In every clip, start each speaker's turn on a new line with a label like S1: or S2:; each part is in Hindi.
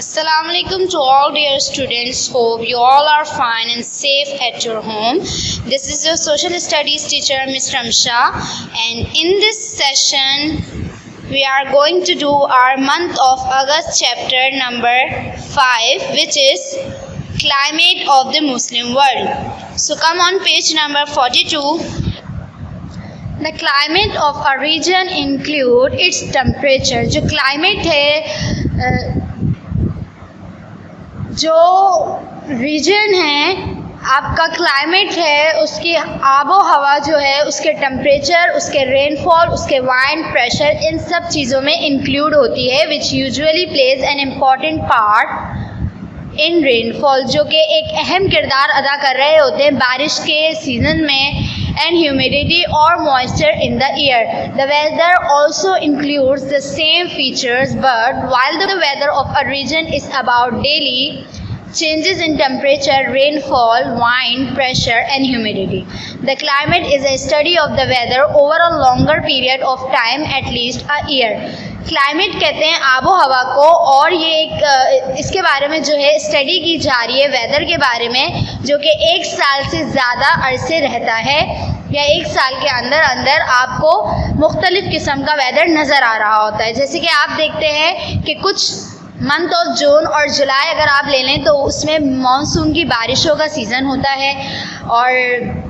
S1: Assalamualaikum to all dear students. Hope you all are fine and safe at your home. This is your social studies teacher Ms. Ramsha, and in this session we are going to do our month of August chapter number 5, which is climate of the Muslim world. So come on page number 42. The climate of a region include its temperature. जो climate है, जो रीजन है आपका क्लाइमेट है, उसकी आबो हवा जो है, उसके टेम्परेचर, उसके रेनफॉल, उसके वाइंड प्रेशर, इन सब चीज़ों में इंक्लूड होती है, विच usually plays an important part in rainfall, जो कि एक अहम किरदार अदा कर रहे होते हैं बारिश के सीज़न में, and humidity or moisture in the air. The weather also includes the same features, but while the weather of a region is about daily changes in temperature, rainfall, wind, pressure and humidity, the climate is a study of the weather over a longer period of time, at least a year. Climate कहते हैं आबो हवा को, और ये एक इसके बारे में जो है स्टडी की जा रही है वेदर के बारे में, जो कि एक साल से ज़्यादा अरसे रहता है, या एक साल के अंदर अंदर आपको मुख्तलिफ किस्म का वेदर नज़र आ रहा होता है. जैसे कि आप देखते हैं कि कुछ मंथ ऑफ जून और जुलाई अगर आप ले लें तो उसमें मानसून की बारिशों का सीज़न होता है, और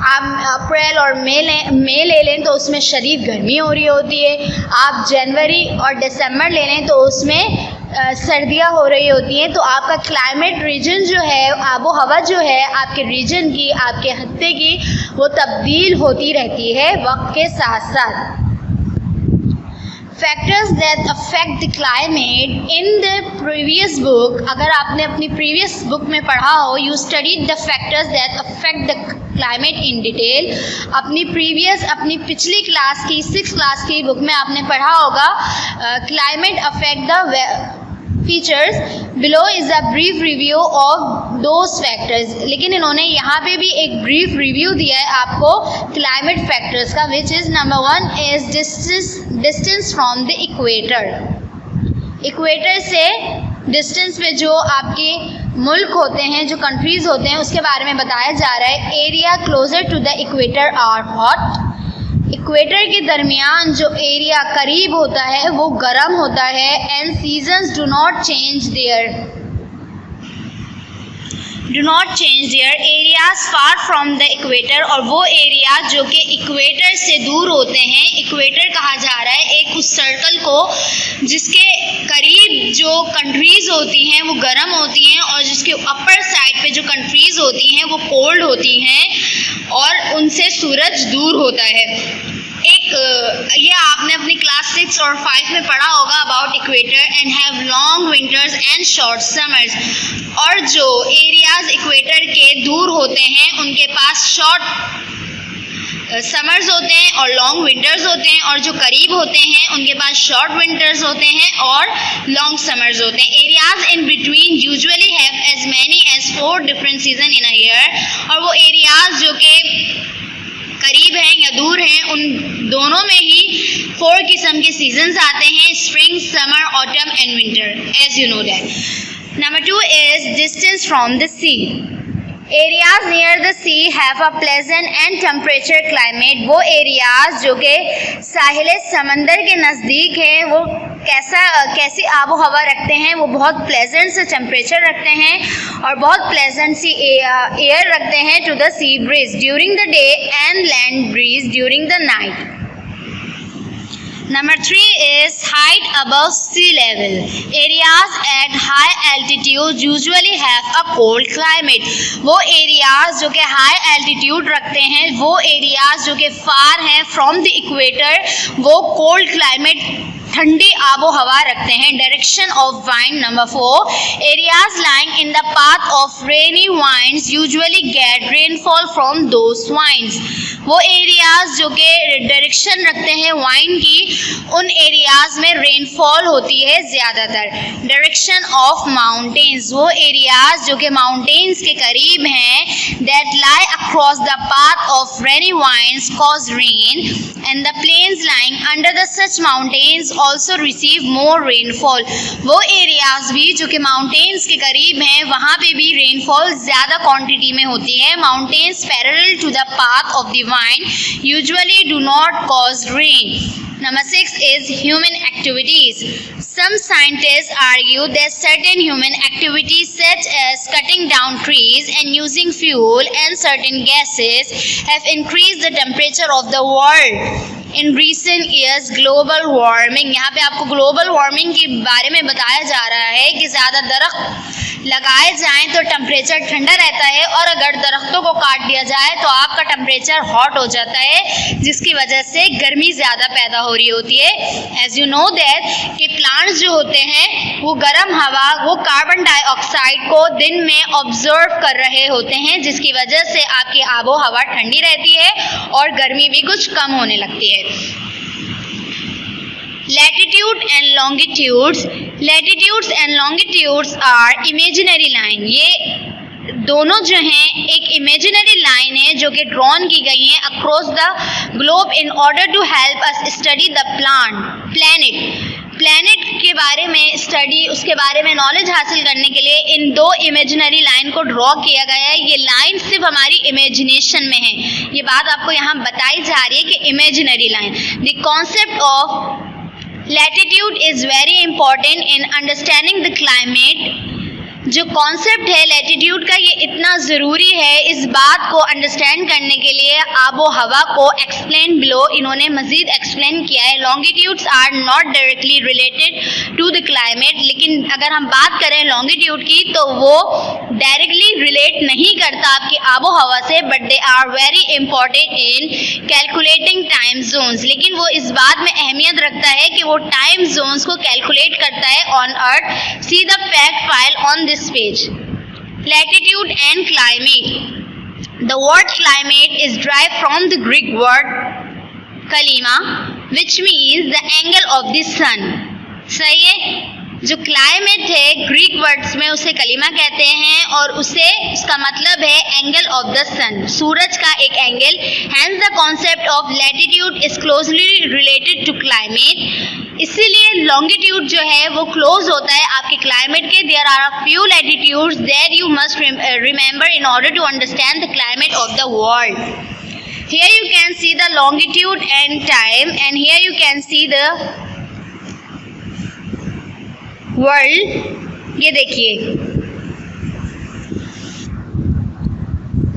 S1: आप अप्रैल और मई ले लें तो उसमें शदीद गर्मी हो रही होती है. आप जनवरी और दिसंबर ले लें तो उसमें सर्दियाँ हो रही होती हैं. तो आपका क्लाइमेट रीजन जो है, आबो हवा जो है आपके रीजन की, आपके हत्ते की, वो तब्दील होती रहती है वक्त के साथ साथ. Factors that affect the climate in the previous book, अगर आपने अपनी प्रीवियस बुक में पढ़ा हो, you studied the factors that affect the climate in detail. अपनी पिछली क्लास की 6th क्लास की बुक में आपने पढ़ा होगा climate affect the features. Below is a brief review of those factors. लेकिन इन्होंने यहाँ पे भी एक ब्रीफ रिव्यू दिया है आपको क्लाइमेट फैक्टर्स का, which is number 1 is distance from the equator. Equator से डिस्टेंस पे जो आपके मुल्क होते हैं, जो कंट्रीज़ होते हैं, उसके बारे में बताया जा रहा है. Area closer to the equator are hot. Equator के दरमियान जो एरिया करीब होता है वो गर्म होता है. And seasons do not change their areas far from the equator. और वो एरिया जो कि इक्वेटर से दूर होते हैं, इक्वेटर कहा जा रहा है एक उस सर्कल को जिसके करीब जो कंट्रीज़ होती हैं वो गर्म होती हैं, और जिसके अपर साइड पे जो कंट्रीज़ होती हैं वो कोल्ड होती हैं, और उनसे सूरज दूर होता है. ये आपने अपनी क्लास 6 और 5 में पढ़ा होगा about equator and have long winters and short summers. और जो एरियाज इक्वेटर के दूर होते हैं उनके पास शॉर्ट समर्स होते हैं और लॉन्ग विंटर्स होते हैं, और जो करीब होते हैं उनके पास शॉर्ट विंटर्स होते हैं और लॉन्ग समर्स होते हैं. Areas in between usually have as many as 4 different season in a year. और वो एरियाज जो कि करीब हैं या दूर हैं, उन दोनों में ही 4 किस्म के सीजन्स आते हैं: spring, summer, autumn and winter, as you know that. Number 2 is distance from the sea. Areas near the sea have a pleasant and temperature climate. वो एरियाज जो कि साहिल समंदर के नज़दीक हैं वो कैसी आबो हवा रखते हैं, वो बहुत प्लेजेंट से टेम्परेचर रखते हैं और बहुत प्लेजेंट सी एयर रखते हैं to the sea breeze during the day and land breeze during the night. Number 3 is height above sea level. Areas at high altitude usually have a cold climate. वो areas जो कि high altitude रखते हैं, वो areas जो कि far हैं from the equator, वो cold climate, ठंडी आबो हवा रखते हैं. Direction of wind. Number 4, areas lying in the path of rainy winds usually get rainfall from those winds. वो एरियाज जो कि डायरेक्शन रखते हैं वाइंड की, उन एरियाज में रेनफॉल होती है ज़्यादातर. Direction of mountains. वो एरियाज जो कि माउंटेन्स के करीब हैं, that lie across the path of rainy winds cause rain, and the plains lying under the such mountains also receive more rainfall. वो एरियाज भी जो कि माउंटेन्स के करीब हैं वहाँ पे भी रेनफॉल ज़्यादा क्वांटिटी में होती है. Mountains parallel to the path of the wind usually do not cause rain. Number 6 is human activities. Some scientists argue that certain human activities such as cutting down trees and using fuel and certain gases have increased the temperature of the world. In recent years, global warming, यहाँ पे आपको global warming के बारे में बताया जा रहा है कि ज़्यादा दरख्त लगाए जाएं तो टेम्परेचर ठंडा रहता है और अगर दरख्तों को काट दिया जाए तो आपका टेम्परेचर हॉट हो जाता है जिसकी वजह से गर्मी ज़्यादा पैदा हो रही होती है. एज यू नो दैट कि प्लांट्स जो होते हैं वो गर्म हवा, वो कार्बन डाइऑक्साइड को दिन में ऑब्जर्व कर रहे होते हैं जिसकी वजह से आपकी आबो हवा ठंडी रहती है और गर्मी भी कुछ कम होने लगती है. Latitude and longitudes. Latitudes and longitudes are imaginary line. ये दोनों जो हैं एक इमेजिनरी लाइन है जो कि ड्रॉन की गई हैं across the globe in order to help us study the planet के बारे में स्टडी, उसके बारे में नॉलेज हासिल करने के लिए इन दो इमेजिनरी लाइन को ड्रॉ किया गया है. ये लाइन सिर्फ हमारी इमेजिनेशन में है. ये बात आपको यहाँ बताई जा रही है कि imaginary line. The concept of Latitude is very important in understanding the climate. जो कॉन्सेप्ट है लैटिट्यूड का ये इतना ज़रूरी है इस बात को अंडरस्टैंड करने के लिए. आबो हवा को एक्सप्लेन बिलो इन्होंने मज़ीद एक्सप्लेन किया है. Longitudes are not directly related to the climate. लेकिन अगर हम बात करें लॉन्गिट्यूड की तो वो डायरेक्टली रिलेट नहीं करता आपकी आबो हवा से, but they are very important in calculating time zones. लेकिन वो इस बात में अहमियत रखता है कि वो टाइम जोन्स को कैलकुलेट करता है on earth. See the fact file on this page. Latitude and climate. The word climate is derived from the Greek word kalima, which means the angle of the sun. सही है. जो क्लाइमेट है ग्रीक वर्ड्स में उसे कलीमा कहते हैं और उसका मतलब है एंगल ऑफ द सन, सूरज का एक angle. Hence the concept of latitude is closely related to climate. इसीलिए लॉन्गिट्यूड जो है वो क्लोज होता है आपके क्लाइमेट के. There are a few latitudes that you must remember in order to understand the climate of the world. Here you can see the longitude and time, and here you can see the world. ये देखिए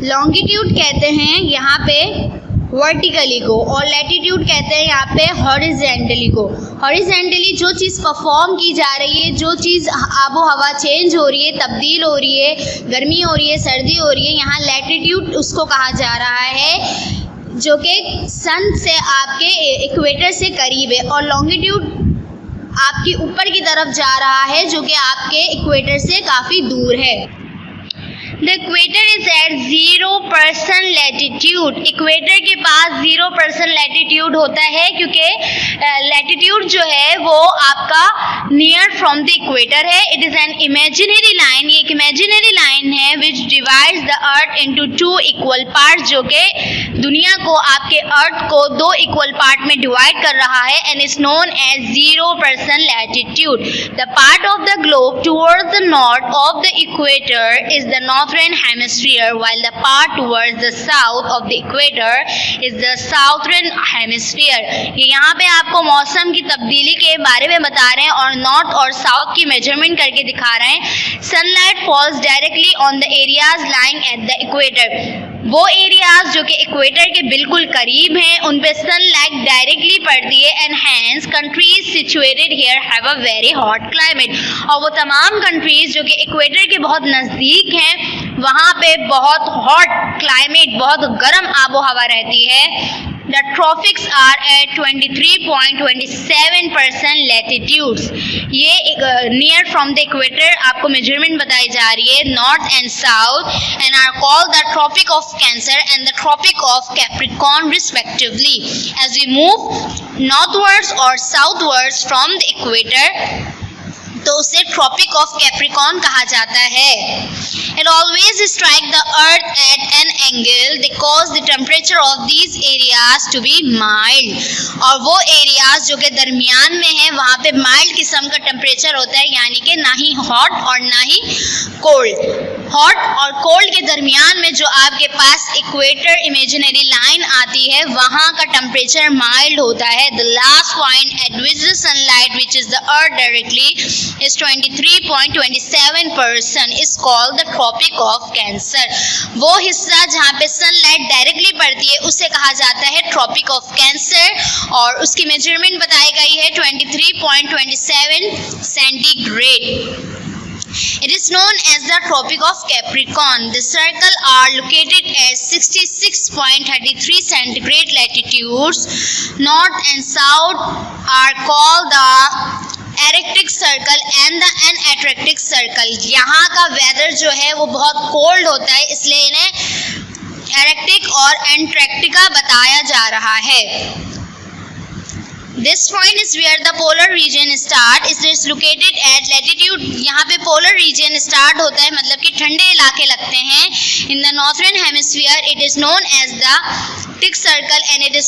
S1: लॉन्गिट्यूड कहते हैं यहाँ पे वर्टिकली को और लैटिट्यूड कहते हैं यहाँ पे हॉरिजेंटली को. हॉरिजेंटली जो चीज़ परफॉर्म की जा रही है, जो चीज़ आबो हवा चेंज हो रही है, तब्दील हो रही है, गर्मी हो रही है, सर्दी हो रही है, यहाँ लैटिट्यूड उसको कहा जा रहा है जो कि सन से आपके इक्वेटर से करीब है. और लॉन्गिट्यूड आपके ऊपर की तरफ जा रहा है जो कि आपके इक्वेटर से काफ़ी दूर है. The equator is at 0% latitude. Equator के पास 0% लैटिट्यूड होता है क्योंकि लैटिट्यूड जो है वो आपका नियर फ्रॉम द इक्वेटर है. It is an imaginary line. ये एक इमेजिनरी लाइन है विच divides the earth into 2 equal part, जो कि दुनिया को, आपके अर्थ को 2 इक्वल पार्ट में डिवाइड कर रहा है. And is known as 0% latitude. The part of the globe towards the north of the equator is the northern hemisphere, while the part towards the south of the equator is the southern hemisphere. ये यहाँ पे आपको मौसम की तब्दीली के बारे में बता रहे हैं और नॉर्थ और साउथ की मेजरमेंट करके दिखा रहे हैं. Sunlight falls directly on the areas lying at the equator. वो एरियाज जो कि इक्वेटर के बिल्कुल करीब हैं उन पे सनलाइट डायरेक्टली पड़ती है. And hence countries situated here have a very hot climate. और वो तमाम कंट्रीज जो कि इक्वेटर के बहुत नज़दीक हैं वहाँ पे बहुत हॉट क्लाइमेट, बहुत गर्म आबो हवा रहती है. The tropics are at 23.27% latitudes. ये near from the equator आपको measurement बताई जा रही है north and south, and are called the Tropic of Cancer and the Tropic of Capricorn respectively. As we move northwards or southwards from the equator,
S2: तो उसे ट्रॉपिक ऑफ कैप्रिकॉर्न कहा जाता है। It always strike the earth at an angle that cause the temperature of these areas to be mild. और वो एरियाज जो कि दरमियान में है वहाँ पे माइल्ड किस्म का टेम्परेचर होता है, यानी कि ना ही हॉट और ना ही कोल्ड। हॉट और कोल्ड के दरमियान में जो आपके पास इक्वेटर इमेजिनरी लाइन आती है वहाँ का टेम्परेचर माइल्ड होता है। The last point at which the sunlight which is the earth directly is 23.27% is called the tropic of cancer. वो हिस्सा जहाँ पे सनलाइट डायरेक्टली पड़ती है उसे कहा जाता है ट्रॉपिक ऑफ कैंसर, और उसकी मेजरमेंट बताई गई है 23.27 centigrade. It is known as the Tropic of Capricorn. The circles are located at 66.33 centigrade latitudes. North and south are called the Arctic Circle and the Antarctic Circle. यहाँ का वेदर जो है वो बहुत कोल्ड होता है, इसलिए इन्हें एरेक्टिक और एंटार्क्टिका बताया जा रहा है। This point is where the polar region start. It is located at latitude. यहाँ पे polar region start होता है, मतलब कि ठंडे इलाके लगते हैं। In the northern hemisphere, it is known as the Arctic Circle, and it is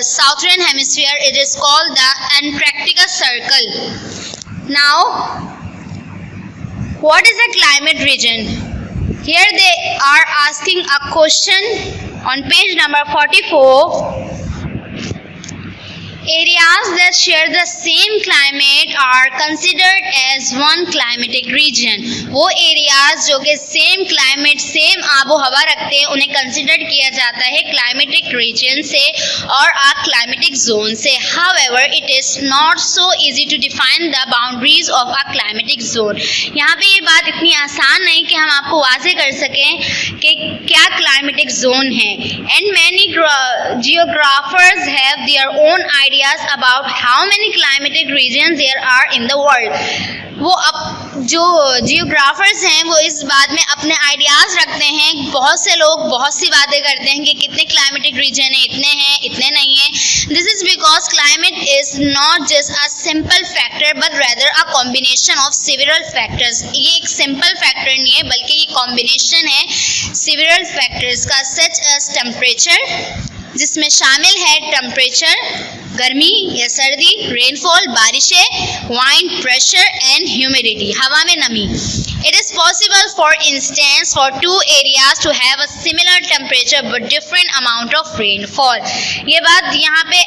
S2: southern hemisphere, it is called the Antarctica Circle. Now, what is a climate region? Here they are asking a question on page number 44. Areas that share the same climate are considered as one climatic region. वो areas जो कि same climate, same आबो हवा रखते हैं उन्हें consider किया जाता है climatic region से और a climatic zone से. However, it is not so easy to define the boundaries of a climatic zone. यहाँ पे ये बात इतनी आसान नहीं कि हम आपको वाज़े कर सकें कि क्या climatic zone है. And many geographers have their own ideas about how many climatic regions there are in the world. वो अब जो जियोग्राफर्स हैं वो इस बात में अपने आइडियाज़ रखते हैं. बहुत से लोग बहुत सी बातें करते हैं कि कितने क्लाइमेटिक रीजन है, इतने हैं, इतने नहीं हैं. This is because climate is not just a simple factor but rather a combination of several factors. ये एक सिंपल फैक्टर नहीं है बल्कि ये कॉम्बिनेशन है सिवरल फैक्टर्स का, सच एज टेम्परेचर जिसमें शामिल है टेम्परेचर, गर्मी या सर्दी, रेनफॉल, बारिशें, वाइंड प्रेशर एंड ह्यूमिडिटी, हवा में नमी. It is possible, for instance, for two areas to have a similar temperature but different amount of rainfall. ये बात यहाँ पे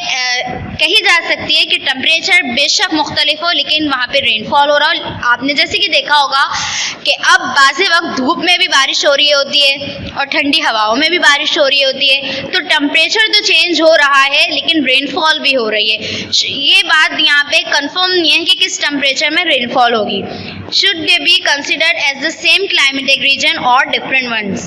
S2: कही जा सकती है कि टेम्परेचर बेशक मुख्तलिफ हो लेकिन वहाँ पे रेनफॉल हो रहा हो. आपने जैसे कि देखा होगा कि अब बाज़े वक्त धूप में भी बारिश हो रही होती है और ठंडी हवाओं में भी बारिश हो रही होती है, तो टेम्परेचर तो चेंज हो रहा है लेकिन रेनफॉल भी हो रही है. ये बात यहाँ पे कंफर्म नहीं है कि किस टेम्परेचर में रेनफॉल होगी. Should they be considered as the same climatic region or different ones?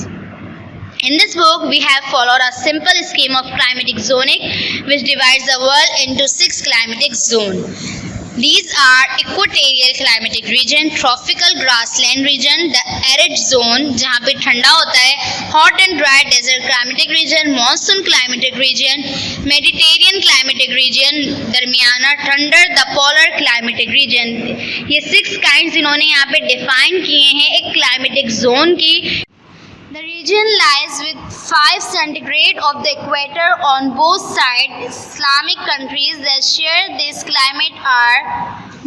S2: In this book, we have followed a simple scheme of climatic zoning, which divides the world into 6 climatic zones. These are equatorial climatic region, tropical grassland region, the arid zone जहाँ पे ठंडा होता है, hot and dry desert climatic region, monsoon climatic region, Mediterranean climatic region, दरमियाना ठंडर, the polar climatic region. ये 6 kinds इन्होंने यहाँ पे define किए हैं एक climatic zone की. The region lies with 5 centigrade of the equator on both sides. Islamic countries that share this climate are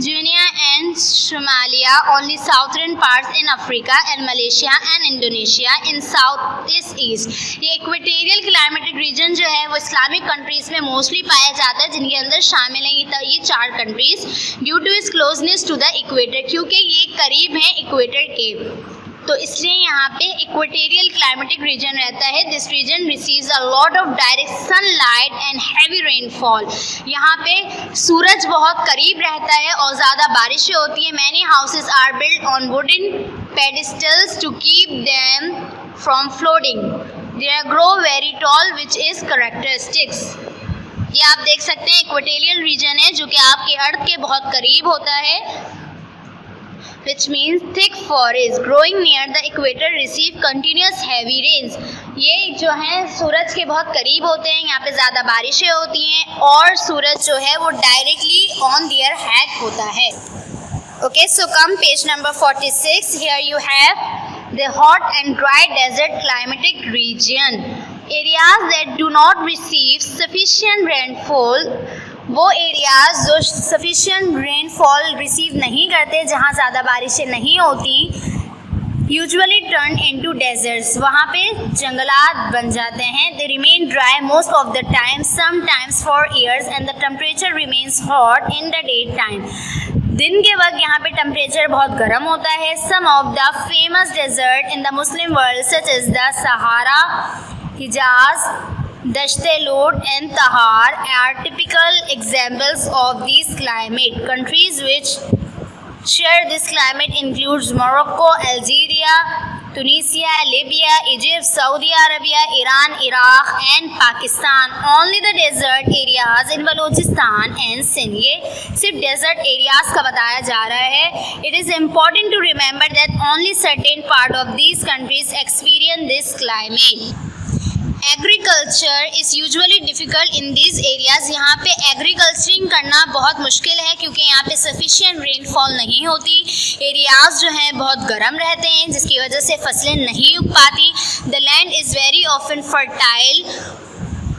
S2: Guinea and Somalia, only southern parts in Africa, and Malaysia and Indonesia in Southeast East. ये इक्वेटोरियल क्लाइमेटिक रीजन जो है वो इस्लामिक कंट्रीज़ में मोस्टली पाया जाता है, जिनके अंदर शामिल हैं ये 4 countries due to its closeness to the equator, क्योंकि ये करीब हैं इक्वेटर के, तो इसलिए यहाँ पे इक्वेटोरियल क्लाइमेटिक रीजन रहता है. This region receives a lot of direct sunlight and heavy rainfall. यहाँ पे सूरज बहुत करीब रहता है और ज़्यादा बारिशें होती हैं. Many houses are built on wooden pedestals to keep them from floating. They grow very tall which is characteristics. ये आप देख सकते हैं इक्वेटोरियल रीजन है जो कि आपके अर्थ के बहुत करीब होता है, which means thick forests growing near the equator receive continuous heavy rains. ये जो है सूरज के बहुत करीब होते हैं, यहाँ पे ज़्यादा बारिशें होती हैं और सूरज जो है वो डायरेक्टली ऑन देयर हेड होता है. Okay, so come page number 46. Here you have the hot and dry desert climatic region. Areas that do not receive sufficient rainfall. वो एरियाज जो सफिशिएंट रेनफॉल रिसीव नहीं करते, जहाँ ज़्यादा बारिशें नहीं होती, यूजुअली टर्न इनटू डेजर्ट्स, वहाँ पे जंगलात बन जाते हैं. They remain dry most of the time, sometimes for years, and the temperature remains hot in the day time. दिन के वक्त यहाँ पे टेम्परेचर बहुत गर्म होता है. Some of the famous desert in the Muslim world such is the Sahara, Hijaz, Dasht-e-Lut and Tahar are typical examples of these climate. Countries which share this climate includes Morocco, Algeria, Tunisia, Libya, Egypt, Saudi Arabia, Iran, Iraq and Pakistan. Only the desert areas in Balochistan and Sindh. ये सिर्फ desert areas का बताया जा रहा है. It is important to remember that only certain part of these countries experience this climate. Agriculture is usually difficult in these areas. यहाँ पे एग्रीकल्चरिंग करना बहुत मुश्किल है क्योंकि यहाँ पे सफिशिएंट रेनफॉल नहीं होती. एरियाज़ जो हैं बहुत गर्म रहते हैं जिसकी वजह से फसलें नहीं उग पाती. The land is very often fertile,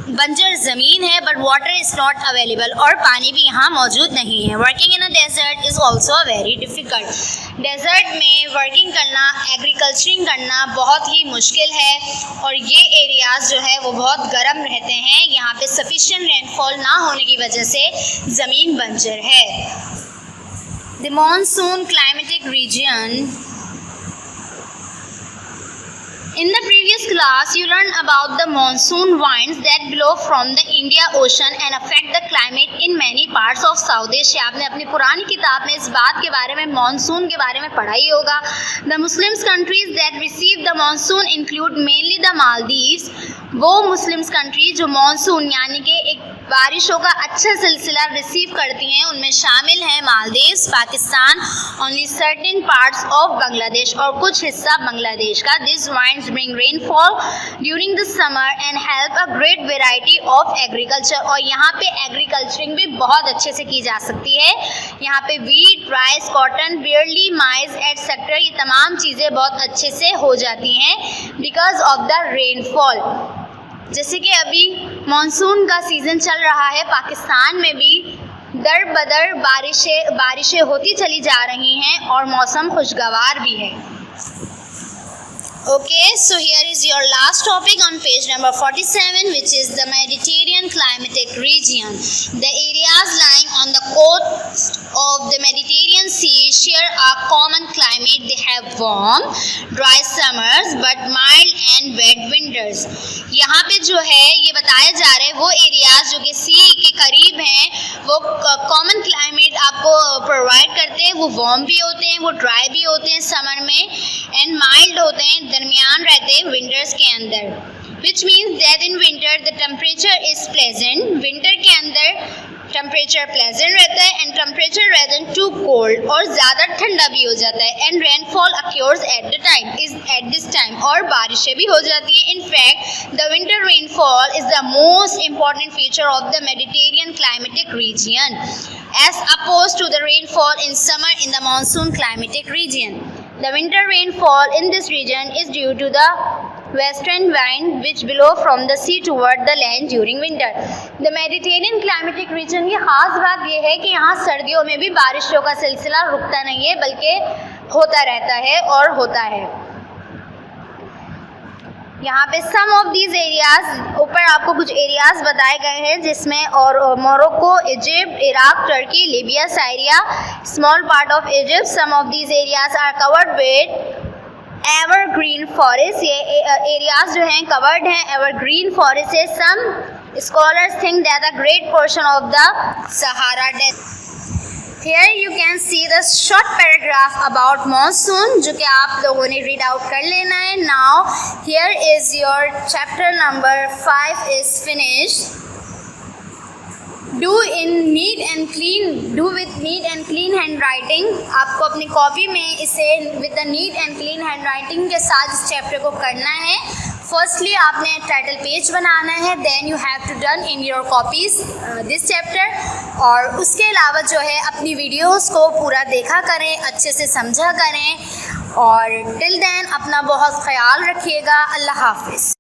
S2: बंजर ज़मीन है, but water is not available, और पानी भी यहाँ मौजूद नहीं है. Working in a desert is also very difficult. Desert में वर्किंग करना, एग्रीकल्चरिंग करना बहुत ही मुश्किल है, और ये एरियाज़ जो है वो बहुत गर्म रहते हैं. यहाँ पे सफिशिएंट रेनफॉल ना होने की वजह से ज़मीन बंजर है. The monsoon climatic reason. In the previous class, you learned about the monsoon winds that blow from the Indian Ocean and affect the climate in many parts of South Asia. आपने अपनी पुरानी किताब में इस बात के बारे में, मानसून के बारे में पढ़ा ही होगा. The Muslim countries that receive the monsoon include mainly the Maldives. वो मुस्लिम्स कंट्री जो मानसून यानी कि एक बारिशों का अच्छा सिलसिला रिसीव करती हैं उनमें शामिल हैं Maldives, Pakistan, only certain parts of Bangladesh, और कुछ हिस्सा बांग्लादेश का. This winds bring rainfall during the summer and help a great variety of agriculture. और यहाँ पे एग्रीकल्चरिंग भी बहुत अच्छे से की जा सकती है. यहाँ पे wheat, rice, cotton, barely, mine's etcetera, ये तमाम चीज़ें बहुत अच्छे से हो जाती हैं बिकॉज ऑफ द रेनफॉल. जैसे कि अभी मॉनसून का सीज़न चल रहा है, पाकिस्तान में भी दर बदर बारिशें होती चली जा रही हैं और मौसम खुशगवार भी है. Okay, so here is your last topic on page number 47, which is the Mediterranean climatic region. The areas lying on the coast of the Mediterranean Sea share a common climate. They have warm, dry summers but mild and wet winters. यहाँ पे जो है ये बताया जा रहा है वो एरियाज जो कि सी के करीब हैं वो कॉमन क्लाइमेट आपको प्रोवाइड करते हैं. वो वार्म भी होते हैं, वो ड्राई भी होते हैं समर में, एंड माइल्ड होते हैं, दरमियान रहते हैं विंटर्स के अंदर. Which means that in winter the temperature is pleasant. Winter के अंदर टेम्परेचर प्लेजेंट रहता है and temperature rather than too cold, और ज़्यादा ठंडा भी हो जाता है. And rainfall occurs at this time, और बारिशें भी हो जाती हैं. In fact the winter rainfall is the most important feature of the Mediterranean climatic region as opposed to the rainfall in summer in the monsoon climatic region. The winter rainfall in this region is due to the western wind which blow from the sea toward the land during winter. The Mediterranean climatic region की ख़ास बात यह है कि यहाँ सर्दियों में भी बारिशों का सिलसिला रुकता नहीं है बल्कि होता रहता है और होता है. यहाँ पे सम ऑफ दीज एरियाज, ऊपर आपको कुछ एरियाज बताए गए हैं जिसमें और Morocco, Egypt, Iraq, Turkey, Libya, Syria, small part of Egypt. Some of these areas are covered with evergreen forest. ये एरियाज जो हैं कवर्ड हैं एवरग्रीन फॉरेस्ट से. Some scholars think that a great portion of the Sahara desert. Here you can see the short paragraph about monsoon जो कि आप लोगों ने read out कर लेना है. Now here is your chapter number 5 is finished.
S1: Do with neat and clean hand writing. आपको अपनी कॉपी में इसे with the neat and clean hand writing के साथ इस चैप्टर को करना है। फर्स्टली आपने टाइटल पेज बनाना है, then you have to done in your copies this chapter. और उसके अलावा जो है अपनी वीडियोस को पूरा देखा करें, अच्छे से समझा करें। और टिल देन अपना बहुत ख्याल रखिएगा। अल्लाह हाफिज़।